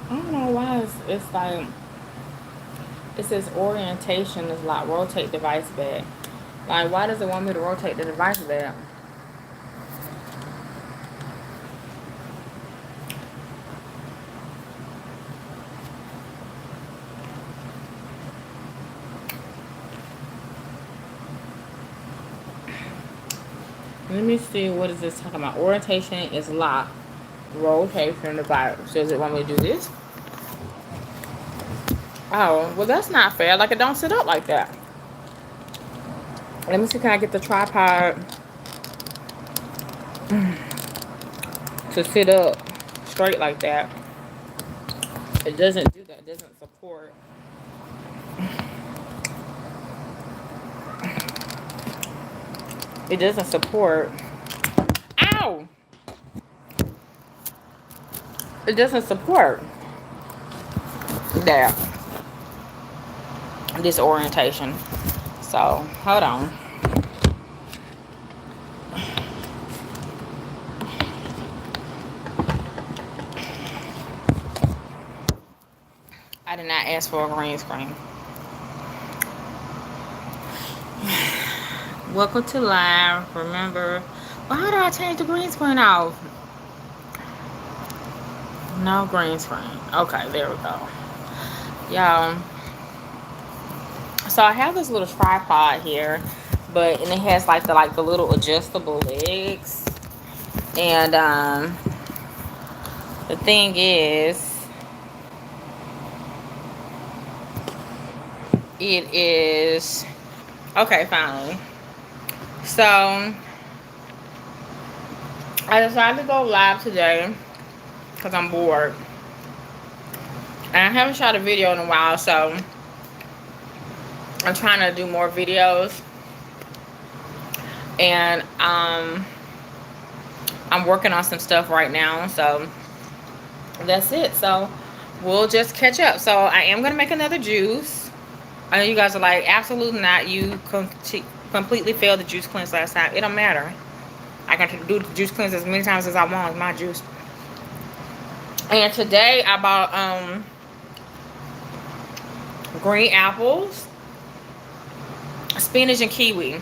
I don't know why it's like it says orientation is like rotate device back. Like, why does it want me to rotate the device back? Let me see, what is this talking about? Orientation is locked. Rotation device. Does it want me to do this? Oh, well, that's not fair. Like, it don't sit up like that. Let me see, can I get the tripod to sit up straight like that? It doesn't do that. It doesn't support. It doesn't support. Ow! It doesn't support that. This orientation. So, hold on. I did not ask for a green screen. Welcome to live. Remember, well, how do I change the green screen off? No green screen. Okay, there we go. Y'all. So I have this little tripod here, and it has like the little adjustable legs. And the thing is, it is okay. Finally, so I decided to go live today because I'm bored, and I haven't shot a video in a while, so I'm trying to do more videos. And I'm working on some stuff right now, so that's it. So we'll just catch up. So I am gonna make another juice. I know you guys are like, absolutely not. You completely failed the juice cleanse last time. It don't matter. I can do the juice cleanse as many times as I want. It's my juice. And today I bought green apples, spinach, and kiwi.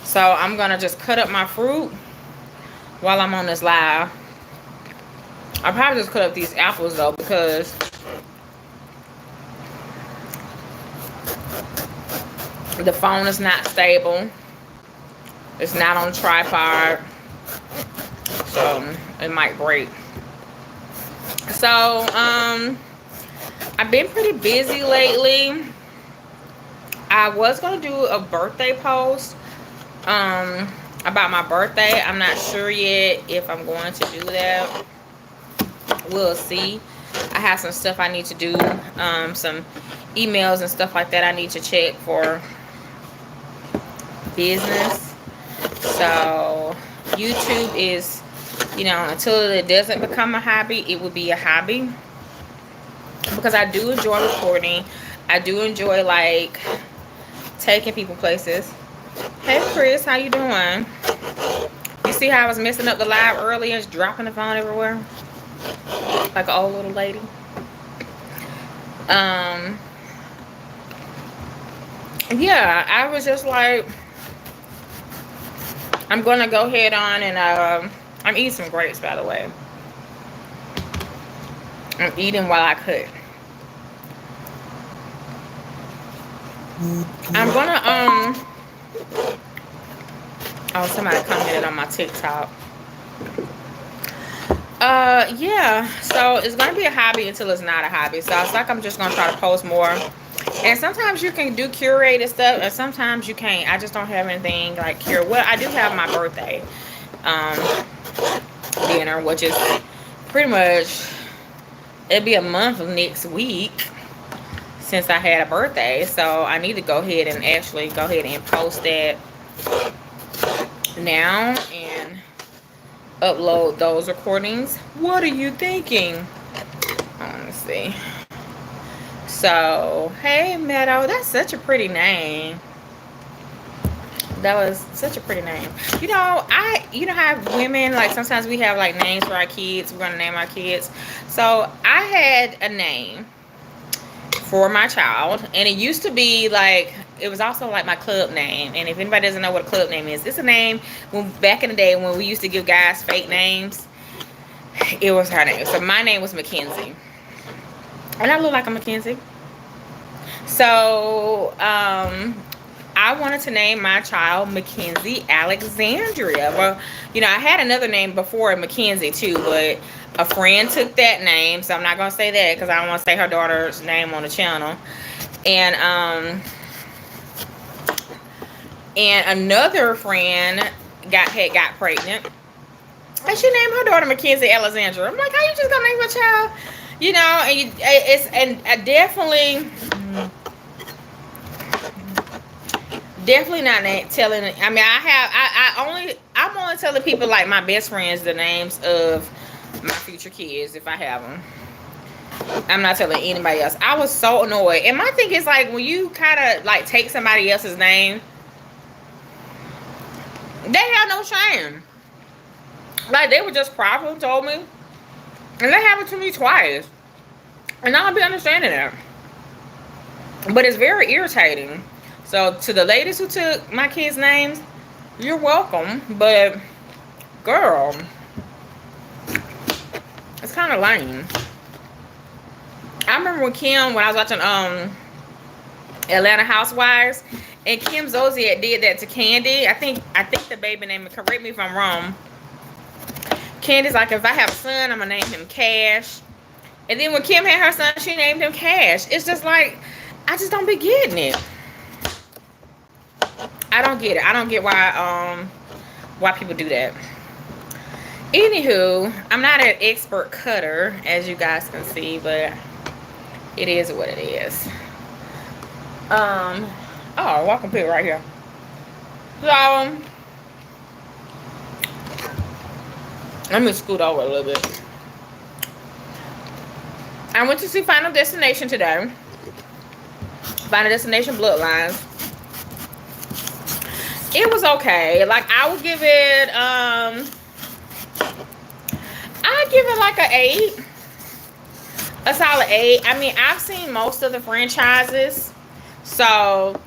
So I'm gonna just cut up my fruit while I'm on this live. I'll probably just cut up these apples though, because the phone is not stable. It's not on a tripod, so it might break. So I've been pretty busy lately. I was gonna do a birthday post about my birthday. I'm not sure yet if I'm going to do that. We'll see. I have some stuff I need to do, some emails and stuff like that I need to check for business. So YouTube is, until it doesn't become a hobby, it will be a hobby, because I do enjoy recording. I do enjoy like taking people places. Hey Chris, how you doing? You see how I was messing up the live earlier, just dropping the phone everywhere like an old little lady. Yeah, I was just like, I'm gonna go ahead on and I'm eating some grapes, by the way. I'm eating while I cook. I'm gonna oh, somebody commented on my TikTok. Yeah, so it's gonna be a hobby until it's not a hobby. So it's like I'm just gonna try to post more. And sometimes you can do curated stuff, and sometimes you can't. I just don't have anything like curated. Well, I do have my birthday dinner, which is pretty much, it'll be a month of next week since I had a birthday. So I need to go ahead and actually go ahead and post that now and upload those recordings. What are you thinking? Let me see. So, hey Meadow, that's such a pretty name. That was such a pretty name. You know how women, like, sometimes we have like names for our kids. We're gonna name our kids. So I had a name for my child, and it used to be like, it was also like my club name. And if anybody doesn't know what a club name is, it's a name when back in the day when we used to give guys fake names. It was her name. So my name was Mackenzie, and I look like a Mackenzie. So I wanted to name my child Mackenzie Alexandria. Well, I had another name before Mackenzie too, but a friend took that name, so I'm not gonna say that because I don't want to say her daughter's name on the channel. And another friend got pregnant, and she named her daughter Mackenzie Alexandra. I'm like, how you just gonna name your child? And definitely not telling. I mean, I'm only telling people, like my best friends, the names of my future kids if I have them. I'm not telling anybody else. I was so annoyed. And my thing is, like, when you kind of like take somebody else's name, they have no shame. Like, they were just proper and told me, and that happened to me twice, and I'll be understanding that. But it's very irritating. So to the ladies who took my kids' names, you're welcome. But girl, it's kind of lame. I remember when I was watching Atlanta Housewives, and Kim Zolciak did that to Candy. I think the baby name, correct me if I'm wrong. Candy's like, if I have a son, I'm gonna name him Cash. And then when Kim had her son, she named him Cash. It's just like, I just don't be getting it. I don't get it. I don't get why people do that. Anywho, I'm not an expert cutter, as you guys can see, but it is what it is. Welcome people right here. So let me scoot over a little bit. I went to see Final Destination today. Final Destination Bloodlines. It was okay. Like, I would give it like an 8. A solid 8. I mean, I've seen most of the franchises, so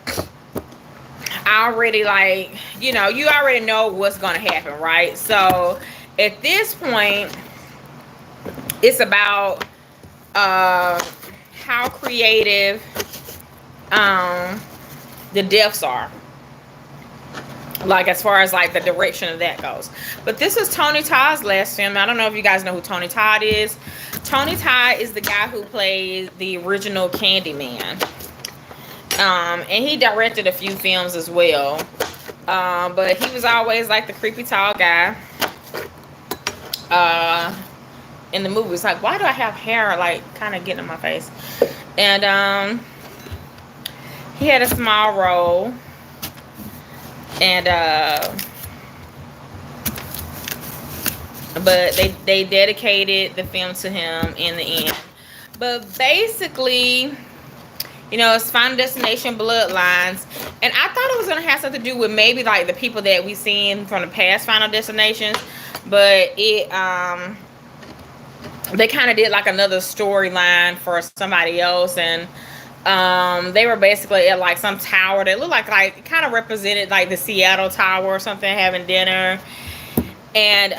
I already, like, you already know what's gonna happen, right? So at this point, it's about how creative the deaths are, like, as far as like the direction of that goes. But this was Tony Todd's last film. I don't know if you guys know who Tony Todd is. Tony Todd is the guy who played the original Candyman, and he directed a few films as well, but he was always like the creepy tall guy in the movies. Like, why do I have hair like kind of getting in my face? And he had a small role, and but they dedicated the film to him in the end. But basically, it's Final Destination Bloodlines, and I thought it was gonna have something to do with maybe like the people that we seen from the past Final Destinations, but it they kind of did like another storyline for somebody else, and they were basically at like some tower that looked like it kind of represented like the Seattle Tower or something, having dinner. And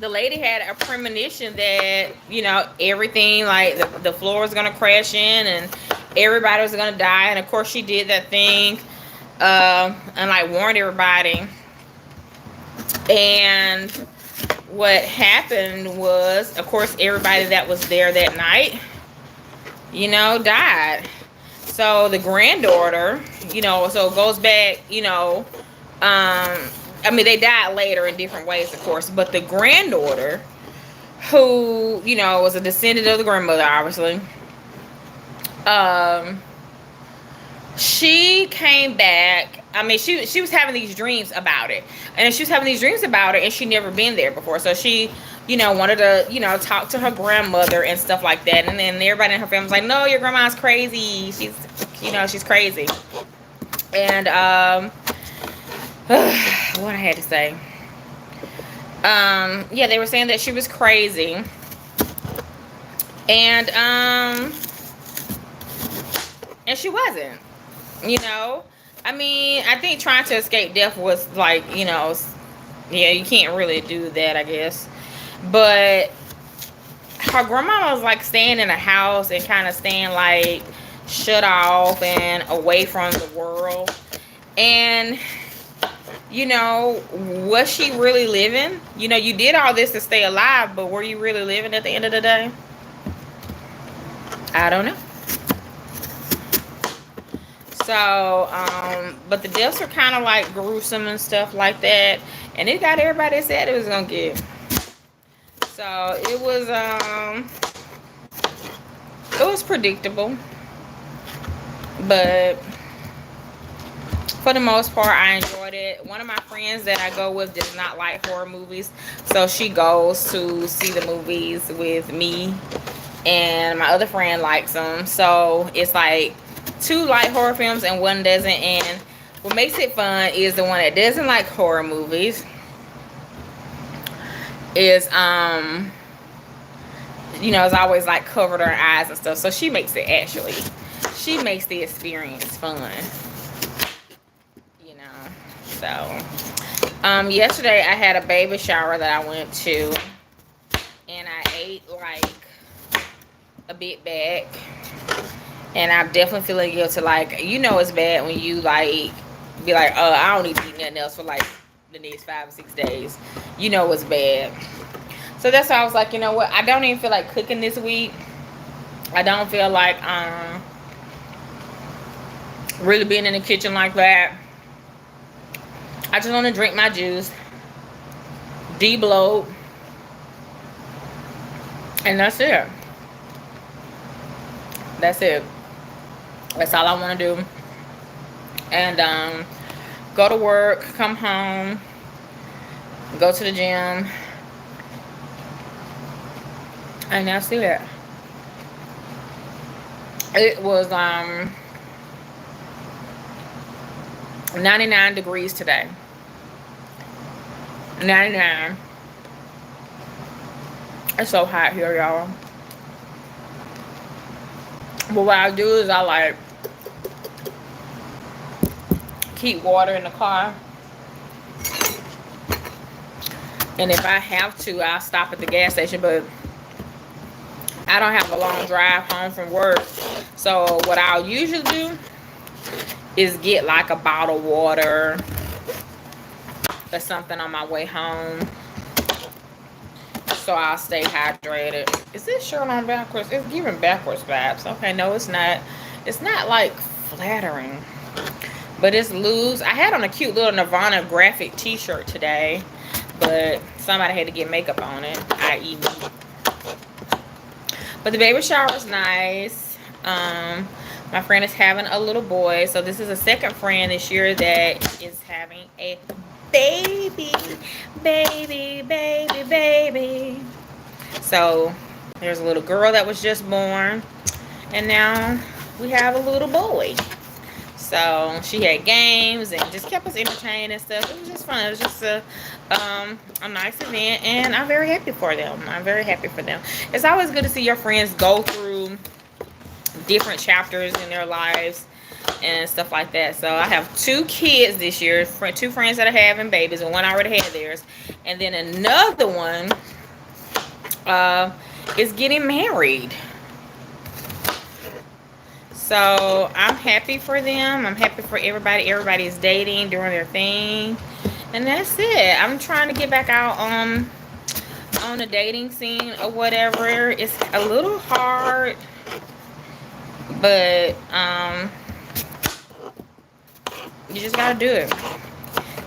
the lady had a premonition that everything, like the floor was gonna crash in and everybody was gonna die. And of course she did that thing and like warned everybody. And what happened was, of course, everybody that was there that night died. So the granddaughter, so it goes back, I mean, they died later in different ways, of course, but the granddaughter, who, was a descendant of the grandmother, obviously, she came back. I mean, she was having these dreams about it, and she never been there before, so she, wanted to, talk to her grandmother and stuff like that. And then everybody in her family was like, no, your grandma's crazy. She's crazy. And what I had to say. Yeah, they were saying that she was crazy. And she wasn't. You know? I mean, I think trying to escape death was like, you know, yeah, you can't really do that, I guess. But her grandma was like staying in a house and kind of staying like shut off and away from the world. And you know, was she really living? You know, you did all this to stay alive, but were you really living at the end of the day? I don't know. So, but the deaths are kind of like gruesome and stuff like that, and it got everybody said it was gonna get. So it was predictable, but for the most part, I enjoyed it. One of my friends that I go with does not like horror movies, so she goes to see the movies with me, and my other friend likes them. So it's like 2 like horror films and 1 doesn't. And what makes it fun is the one that doesn't like horror movies is you know, it's always like covered her eyes and stuff. So she makes the experience fun. So, yesterday I had a baby shower that I went to, and I ate like a bit back, and I'm definitely feeling guilty. Like, you know, it's bad when you like be like, oh, I don't need to eat nothing else for like the next 5 or 6 days. You know, it's bad. So that's why I was like, you know what? I don't even feel like cooking this week. I don't feel like really being in the kitchen like that. I just want to drink my juice, de-bloat, and that's it. That's it. That's all I want to do. And go to work, come home, go to the gym, and that's it. It was 99 degrees today. 99. It's so hot here, y'all. But what I do is I like keep water in the car. And if I have to, I'll stop at the gas station. But I don't have a long drive home from work. So what I'll usually do is get like a bottle of water or something on my way home, so I'll stay hydrated. Is this shirt on backwards? It's giving backwards vibes. Okay, no, it's not. It's not like flattering, but it's loose. I had on a cute little Nirvana graphic t-shirt today, but somebody had to get makeup on it, i.e. me. But the baby shower was nice. My friend is having a little boy, so this is a second friend this year that is having a baby. So there's a little girl that was just born, and now we have a little boy. So she had games and just kept us entertained and stuff. It was just fun. It was just a nice event, and I'm very happy for them. I'm very happy for them. It's always good to see your friends go through different chapters in their lives and stuff like that. So I have 2 kids this year, 2 friends that are having babies, and one already had theirs, and then another one is getting married. So I'm happy for them. I'm happy for everybody. Everybody is dating, doing their thing, and that's it. I'm trying to get back out on the dating scene or whatever. It's a little hard, but you just gotta do it.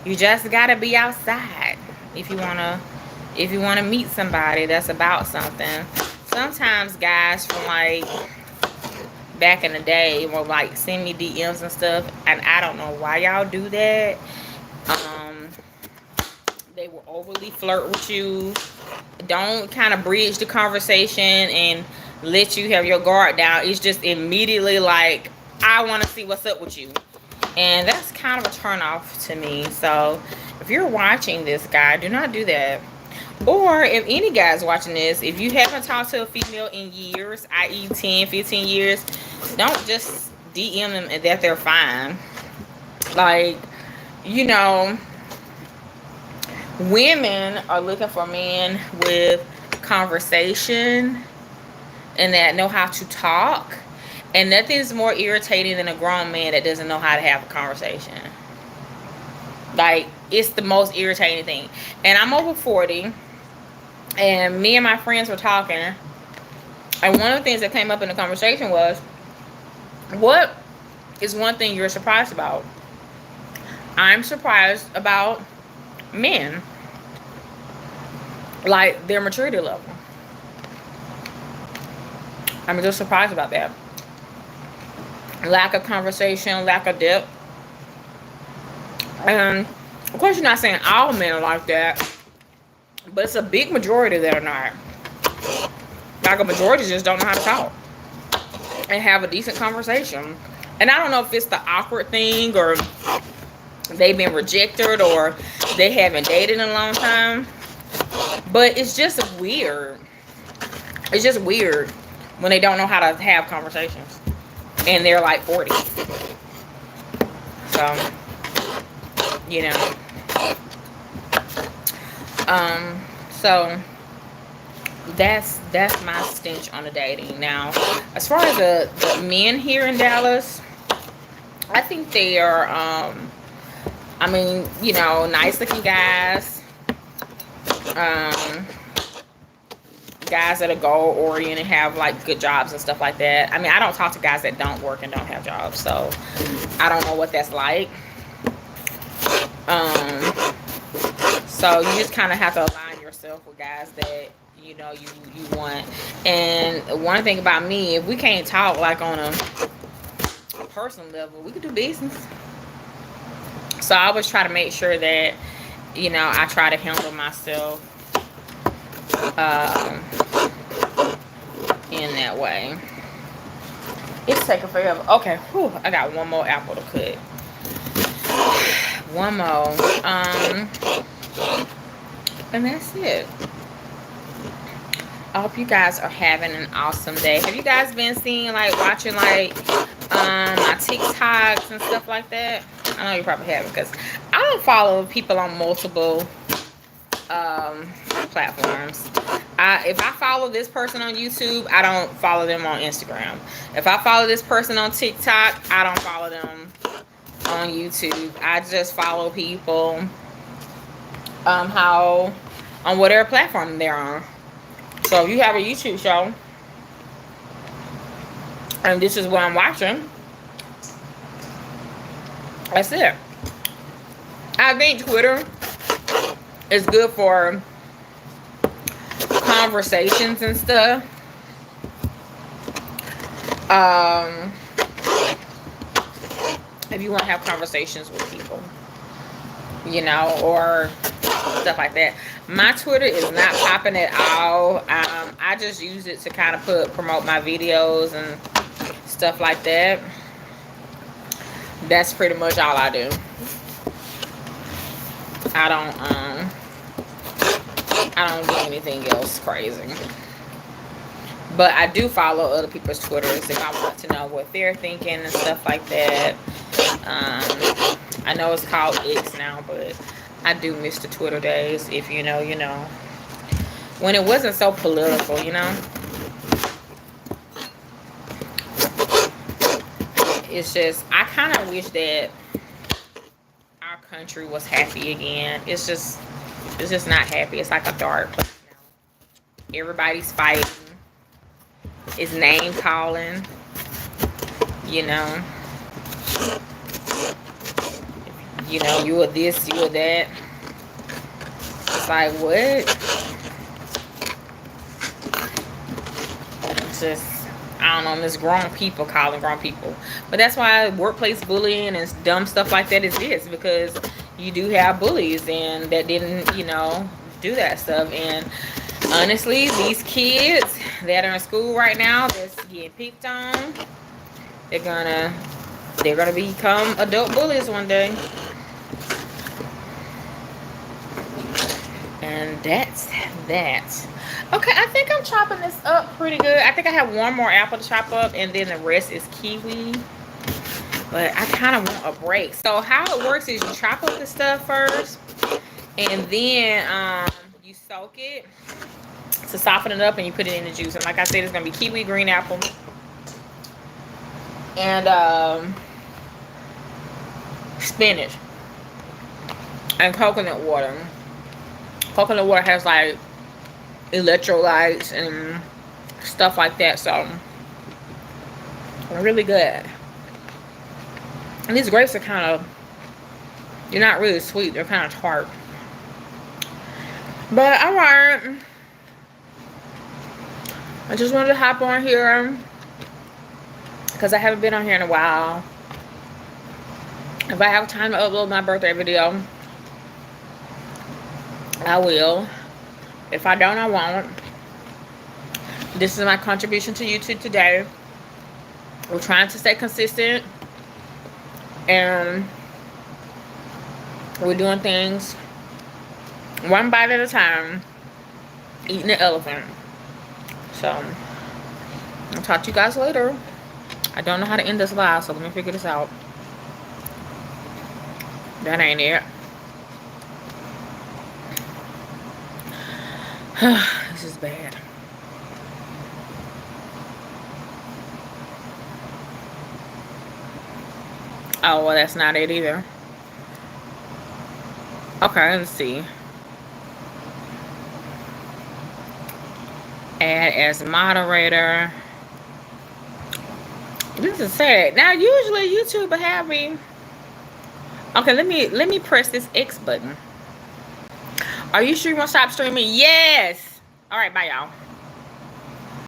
You just gotta be outside if you wanna meet somebody that's about something. Sometimes guys from like back in the day will like send me DMs and stuff, and I don't know why y'all do that. They will overly flirt with you. Don't kind of bridge the conversation and let you have your guard down. It's just immediately like, I want to see what's up with you. And that's kind of a turn off to me. So if you're watching this, guy, do not do that. Or if any guy's watching this, if you haven't talked to a female in years, i.e. 10, 15 years, don't just DM them that they're fine. Like, you know, women are looking for men with conversation and that know how to talk. And nothing's more irritating than a grown man that doesn't know how to have a conversation. Like, it's the most irritating thing. And I'm over 40, and me and my friends were talking, and one of the things that came up in the conversation was, what is one thing you're surprised about? I'm surprised about men, like their maturity level. I'm just surprised about that. Lack of conversation, lack of depth. And of course, you're not saying all men are like that, but it's a big majority that are not. Like, a majority just don't know how to talk and have a decent conversation. And I don't know if it's the awkward thing, or they've been rejected, or they haven't dated in a long time. But it's just weird. It's just weird when they don't know how to have conversations. And they're like 40. So, you know. So that's my stench on the dating. Now, as far as the men here in Dallas, I think they are, I mean, you know, nice looking guys. Guys that are goal oriented, have like good jobs and stuff like that. I mean, I don't talk to guys that don't work and don't have jobs, so I don't know what that's like. So you just kind of have to align yourself with guys that, you know, you want. And one thing about me, if we can't talk like on a personal level, we could do business. So I always try to make sure that, you know, I try to handle myself in that way. It's taking forever. Okay, whew, I got one more apple to cut. One more. And that's it. I hope you guys are having an awesome day. Have you guys been seeing, like, watching, like, my TikToks and stuff like that? I know you probably haven't, because I don't follow people on multiple platforms. If I follow this person on YouTube, I don't follow them on Instagram. If I follow this person on TikTok, I don't follow them on YouTube. I just follow people on whatever platform they're on. So if you have a YouTube show and this is what I'm watching, that's it. I think Twitter is good for conversations and stuff. If you want to have conversations with people, you know, or stuff like that. My Twitter is not popping at all. I just use it to kind of promote my videos and stuff like that. That's pretty much all I do. I don't do anything else crazy. But I do follow other people's Twitters if I want to know what they're thinking and stuff like that. I know it's called X now, but I do miss the Twitter days. If you know, you know. When it wasn't so political, you know. It's just, I kind of wish that our country was happy again. It's just not happy. It's like a dark place now. Everybody's fighting. It's name calling. You know. You know, you are this, you are that. It's like, what? It's just, I don't know, there's grown people calling grown people. But that's why workplace bullying and dumb stuff like that exists, because you do have bullies and that didn't, you know, do that stuff. And honestly, these kids that are in school right now that's getting picked on, they're gonna They're gonna become adult bullies one day. And that's that. Okay, I think I'm chopping this up pretty good. I think I have one more apple to chop up, and then the rest is kiwi. But I kind of want a break. So how it works is you chop up the stuff first, and then you soak it to soften it up, and you put it in the juice. And like I said, it's gonna be kiwi, green apple, and spinach, and coconut water. Coconut water has like electrolytes and stuff like that, so really good. And these grapes are kind of, they're not really sweet, they're kind of tart. But alright, I just wanted to hop on here because I haven't been on here in a while. If I have time to upload my birthday video, I will. If I don't, I won't. This is my contribution to YouTube today. We're trying to stay consistent, and we're doing things one bite at a time, eating the elephant. So I'll talk to you guys later. I don't know how to end this live, so let me figure this out. That ain't it. This is bad. Oh, well, that's not it either. Okay, let's see. Add as moderator. This is sad. Now, usually YouTube will have me. Okay, let me press this X button. Are you sure you want to stop streaming? Yes. All right, bye, y'all.